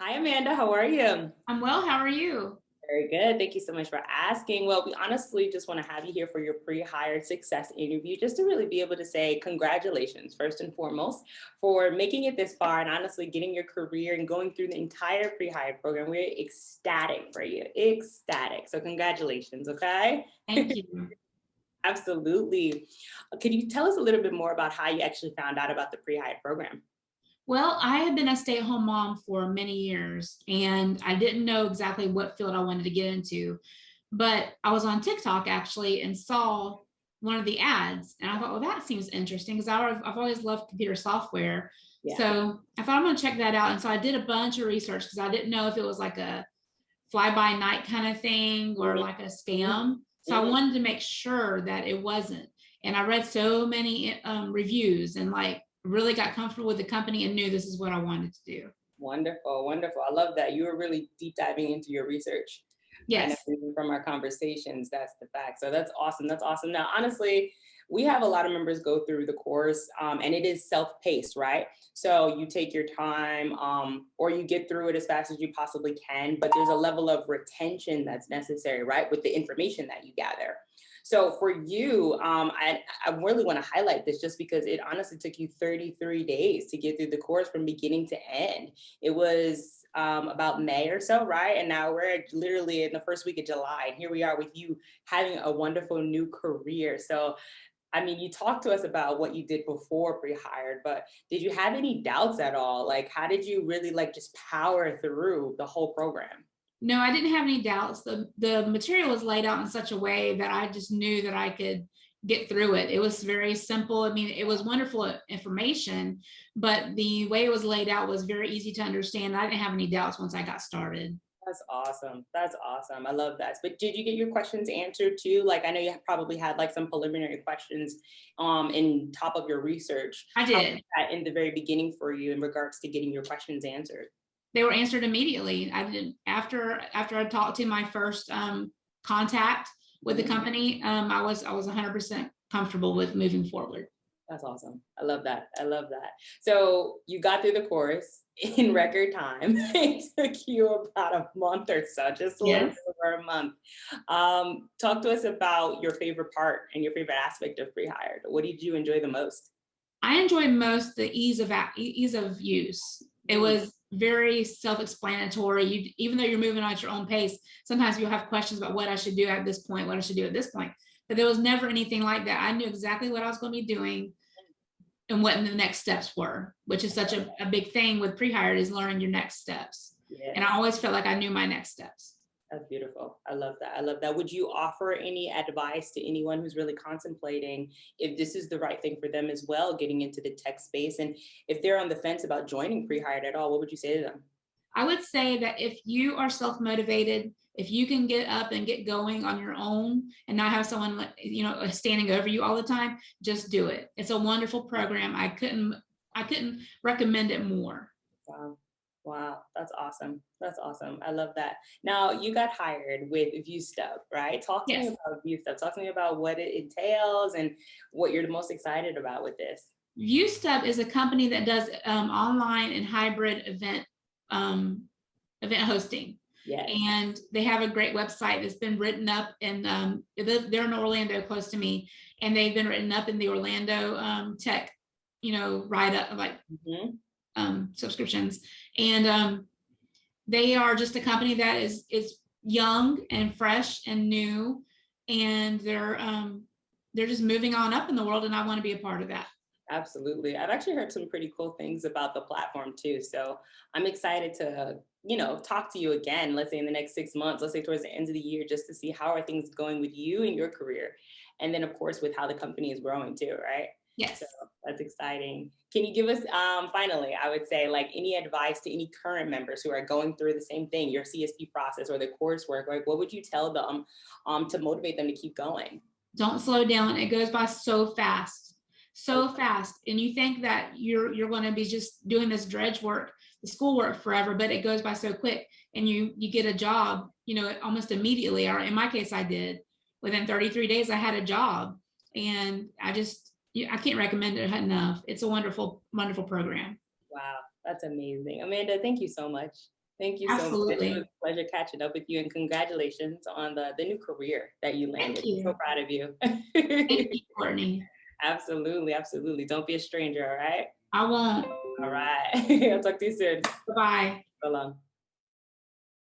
Hi, Amanda. How are you? I'm well. How are you? Very good. Thank you so much for asking. Well, we honestly just want to have you here for your pre-hired success interview, just to really be able to say congratulations, first and foremost, for making it this far and honestly getting your career and going through the entire pre-hired program. We're ecstatic for you, ecstatic. So, congratulations, okay? Thank you. Absolutely. Can you tell us a little bit more about how you actually found out about the pre-hired program? Well, I had been a stay-at-home mom for many years, and I didn't know exactly what field I wanted to get into. But I was on TikTok actually and saw one of the ads, and I thought, well, that seems interesting because I've always loved computer software. Yeah. So I thought I'm going to check that out. And so I did a bunch of research because I didn't know if it was like a fly-by-night kind of thing or like a scam. So I Mhm. wanted to make sure that it wasn't. And I read so many reviews and like really got comfortable with the company and knew this is what I wanted to do. Wonderful, wonderful. I love that. You were really deep diving into your research. I know Yes. even from our conversations, that's the fact. So that's awesome. That's awesome. Now, honestly, we have a lot of members go through the course and it is self-paced, right? So you take your time or you get through it as fast as you possibly can, but there's a level of retention that's necessary, right? With the information that you gather. So for you, I really want to highlight this just because it honestly took you 33 days to get through the course from beginning to end. It was about May or so, right? And now we're literally in the first week of July, and here we are with you having a wonderful new career. So, I mean, you talked to us about what you did before pre-hired, but did you have any doubts at all? Like, how did you really like just power through the whole program? No, I didn't have any doubts. The material was laid out in such a way that I just knew that I could get through it. It was very simple. I mean, it was wonderful information, but the way it was laid out was very easy to understand. I didn't have any doubts once I got started. That's awesome. That's awesome. I love that. But did you get your questions answered too? Like I know you probably had like some preliminary questions in top of your research. I How was did. that in the very beginning for you in regards to getting your questions answered? They were answered immediately. I didn't after I talked to my first contact with the Mhm. company. I was 100% comfortable with moving forward. That's awesome. I love that. I love that. So you got through the course in record time. It took you about a month or so, just a little bit Yes. over a month. Talk to us about your favorite part and your favorite aspect of pre-hired. What did you enjoy the most? I enjoyed most the ease of use. It Mm, was very self-explanatory. Even though you're moving at your own pace, sometimes you'll have questions about what I should do at this point, what I should do at this point. But there was never anything like that. I knew exactly what I was going to be doing and what the next steps were, which is such a big thing with pre-hired is learning your next steps. And I yes. always felt like I knew my next steps. That's beautiful. I love that. I love that. Would you offer any advice to anyone who's really contemplating if this is the right thing for them as well, getting into the tech space? And if they're on the fence about joining pre-hired at all, what would you say to them? I would say that if you are self-motivated, if you can get up and get going on your own and not have someone, standing over you all the time, just do it. It's a wonderful program. I couldn't recommend it more. Wow. Wow. That's awesome. That's awesome. I love that. Now you got hired with ViewStub, right? Talk to me Yes. about ViewStub. Talk to me about what it entails and what you're the most excited about with this. ViewStub is a company that does online and hybrid um, event hosting. Yes. And they have a great website that's been written up, and they're in Orlando, close to me, and they've been written up in the Orlando tech, write up like Mhm. subscriptions, and they are just a company that is young and fresh and new, and they're just moving on up in the world, and I want to be a part of that. Absolutely. I've actually heard some pretty cool things about the platform too. So I'm excited to, talk to you again, let's say in the next 6 months, let's say towards the end of the year, just to see how are things going with you and your career. And then of course with how the company is growing too, right? So Yes. that's exciting. Can you give us finally, I would say like any advice to any current members who are going through the same thing, your CSP process or the coursework? Like what would you tell them to motivate them to keep going? Don't slow down. It goes by so fast, Oh, so fast. And you think that you're going to be just doing this dredge work, the school work forever, but it goes by so quick. And you get a job, almost immediately. Or in my case, I did. Within 33 days, I had a job, and I can't recommend it enough. It's a wonderful, wonderful program. wow, that's amazing. Amanda, thank you so much. Thank you so much. It was Absolutely. a pleasure catching up with you, and congratulations on the new career that you Thank landed. So you. proud of you. Thank you, Courtney. Absolutely, absolutely. Don't be a stranger, all right? I won't. All right. I'll talk to you soon. Bye-bye. So long.